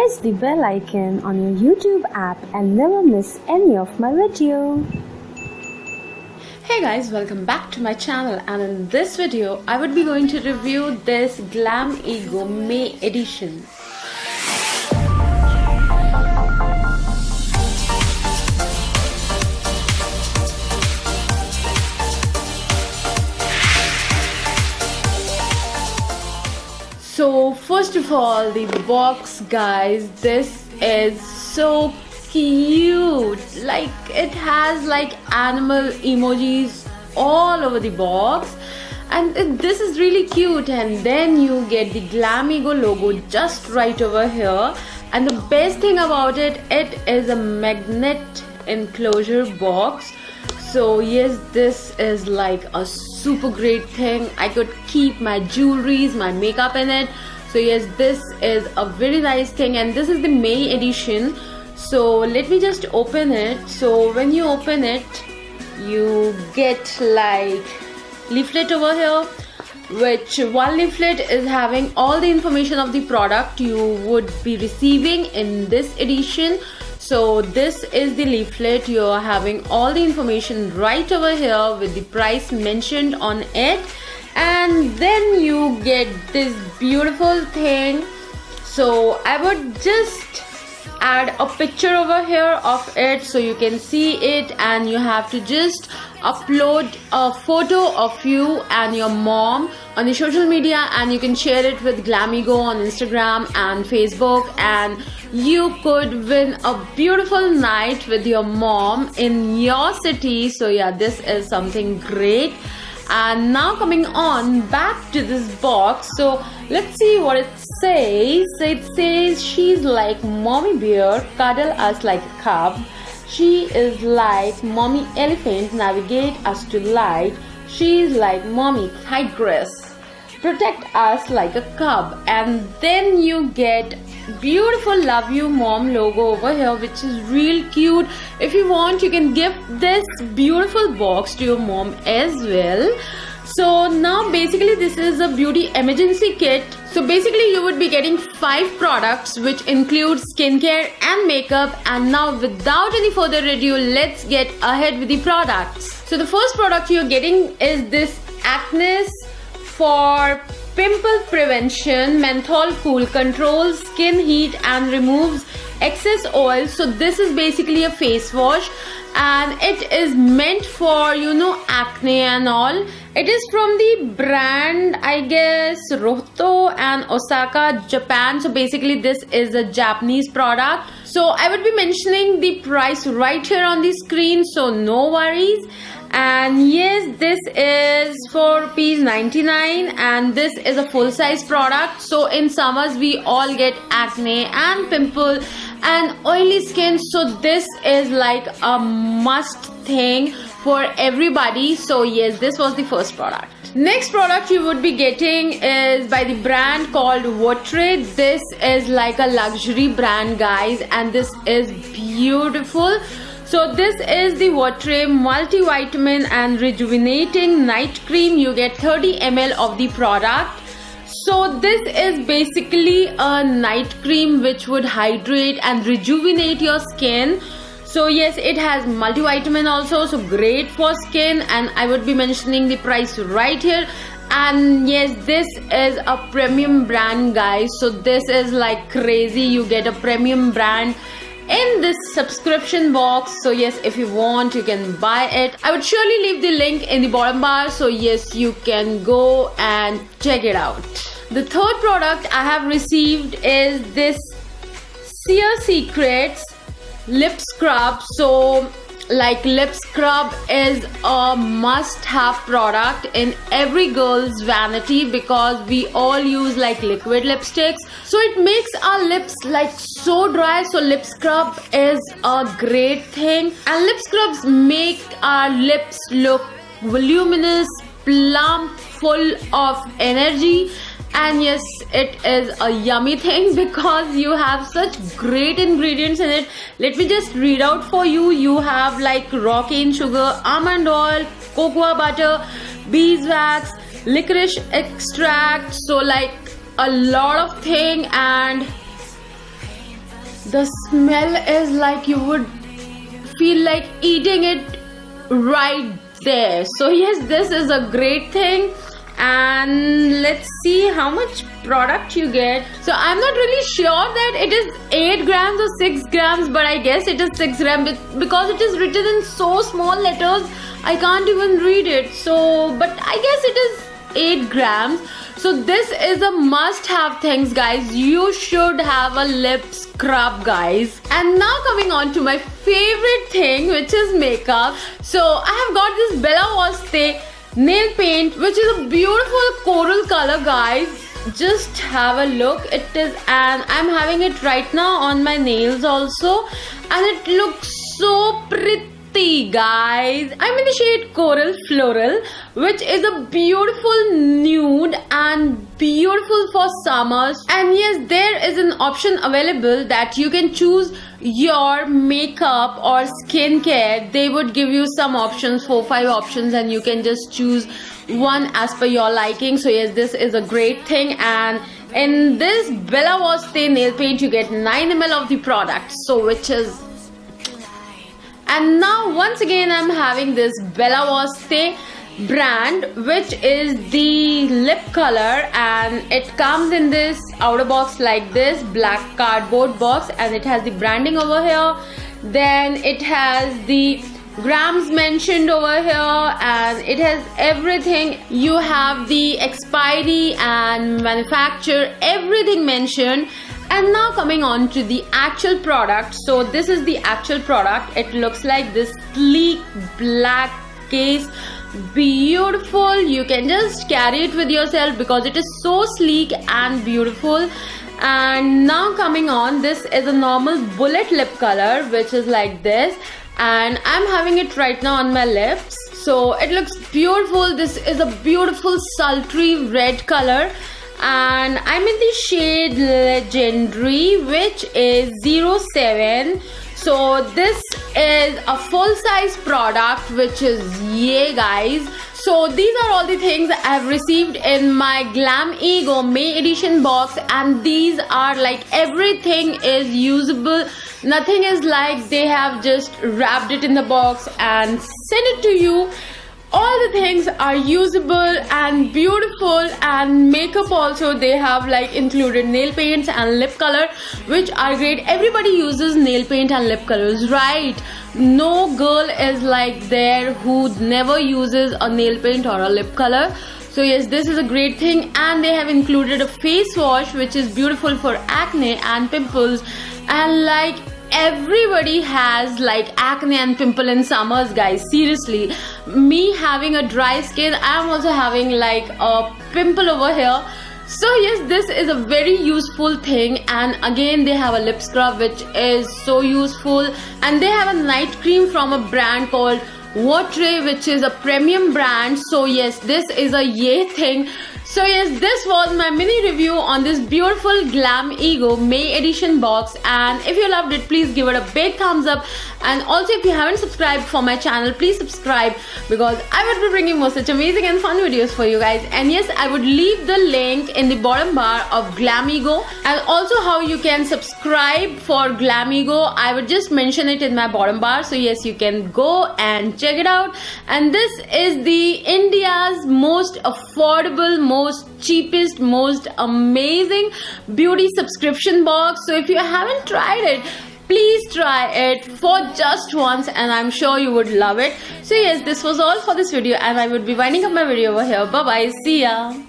press the bell icon on your YouTube app and never miss any of my video. Hey guys, welcome back to my channel, and in this video I would be going to review this GLAMEGO May edition. So first of all, the box, guys, this is so cute. Like, it has like animal emojis all over the box, and this is really cute. And then you get the GLAMEGO logo just right over here, and the best thing about it, it is a magnet enclosure box. So yes, this is like a super great thing. I could keep my jewelries, my makeup in it. So yes, this is a very nice thing, and this is the May edition. So let me just open it. So when you open it, you get like leaflet over here, which one leaflet is having all the information of the product you would be receiving in this edition. So this is the leaflet. You're having all the information right over here with the price mentioned on it, and then you get this beautiful thing. So I would just add a picture over here of it so you can see it, and you have to just upload a photo of you and your mom on the social media, and you can share it with GLAMEGO on Instagram and Facebook, and you could win a beautiful night with your mom in your city. So yeah, this is something great. And now coming on back to this box, so let's see what it says. It says she's like mommy bear, cuddle us like a cub. She is like mommy elephant, navigate us to light. She's like mommy tigress, protect us like a cub. And then you get beautiful love you mom logo over here, which is real cute. If you want, you can give this beautiful box to your mom as well. So now basically this is a beauty emergency kit. So basically you would be getting 5 products, which include skincare and makeup. And now without any further ado, let's get ahead with the products. So the first product you're getting is this acnes for pimple prevention. Menthol cool controls skin heat and removes excess oil. So this is basically a face wash, and it is meant for, you know, acne and all. It is from the brand, I guess, Rohto and Osaka Japan. So basically this is a Japanese product. So I would be mentioning the price right here on the screen, so no worries. And yes, this is for ₹99, and this is a full size product. So in summers we all get acne and pimple and oily skin, so this is like a must thing for everybody. So yes, this was the first product. Next product you would be getting is by the brand called Curate. This is like a luxury brand, guys, and this is beautiful. So this is the Curate multivitamin and rejuvenating night cream. You get 30 ml of the product. So this is basically a night cream which would hydrate and rejuvenate your skin. So yes, it has multivitamin also, so great for skin, and I would be mentioning the price right here. And yes, this is a premium brand, guys. So this is like crazy. You get a premium brand in this subscription box. So yes, if you want, you can buy it. I would surely leave the link in the bottom bar, so yes, you can go and check it out. The third product I have received is this Sheer Secrets lip scrub. So like, lip scrub is a must-have product in every girl's vanity, because we all use like liquid lipsticks, so it makes our lips like so dry. So lip scrub is a great thing, and lip scrubs make our lips look voluminous, plump, full of energy. And yes, it is a yummy thing because you have such great ingredients in it. Let me just read out for you. You have like raw cane sugar, almond oil, cocoa butter, beeswax, licorice extract, so like a lot of thing. And The smell is like you would feel like eating it right there. So yes, this is a great thing. And let's see how much product you get. So I'm not really sure that it is 8 grams or 6 grams, but I guess it is 6 grams because it is written in so small letters I can't even read it. So but I guess it is 8 grams. So this is a must-have things, guys. You should have a lip scrub, guys. And now coming on to my favorite thing, which is makeup. So I have got this Bella Voste nail paint, which is a beautiful coral color, guys. Just have a look. It is, and I'm having it right now on my nails also, and it looks so pretty, guys. I'm in the shade Coral Floral, which is a beautiful nude and beautiful for summers. And yes, there is an option available that you can choose your makeup or skincare. They would give you some options, 4-5 options, and you can just choose one as per your liking. So yes, this is a great thing. And in this Bella Voste nail paint, you get 9 ml of the product, so which is. And now once again I'm having this Bella Voste brand, which is the lip color, and it comes in this outer box like this black cardboard box, and it has the branding over here. Then it has the grams mentioned over here, and it has everything. You have the expiry and manufacturer, everything mentioned. And now coming on to the actual product. So this is the actual product. It looks like this sleek black case, beautiful. You can just carry it with yourself because it is so sleek and beautiful. And now coming on, this is a normal bullet lip color, which is like this, and I'm having it right now on my lips. So it looks beautiful. This is a beautiful sultry red color, and I'm in the shade Legendary, which is 07. So this is a full size product, which is yay, guys. So these are all the things I've received in my GLAMEGO May edition box, and these are like everything is usable. Nothing is like they have just wrapped it in the box and sent it to you. All the things are usable and beautiful, and makeup also they have like included nail paints and lip color, which are great. Everybody uses nail paint and lip colors, right? No girl is like there who never uses a nail paint or a lip color. So yes, this is a great thing. And they have included a face wash, which is beautiful for acne and pimples. And like everybody has like acne and pimple in summers, guys. Seriously, me having a dry skin, I'm also having like a pimple over here. So yes, this is a very useful thing. And again, they have a lip scrub, which is so useful. And they have a night cream from a brand called Rohto, which is a premium brand. So yes, this is a yay thing. So yes, this was my mini review on this beautiful GLAMEGO May edition box, and if you loved it, please give it a big thumbs up. And also, if you haven't subscribed for my channel, please subscribe, because I would be bringing more such amazing and fun videos for you guys. And yes, I would leave the link in the bottom bar of GLAMEGO, and also how you can subscribe for GLAMEGO. I would just mention it in my bottom bar. So yes, you can go and check it out. And this is the India's most affordable, most cheapest, most amazing beauty subscription box. So if you haven't tried it, please try it for just once, and I'm sure you would love it. So yes, this was all for this video, and I would be winding up my video over here. Bye bye, see ya.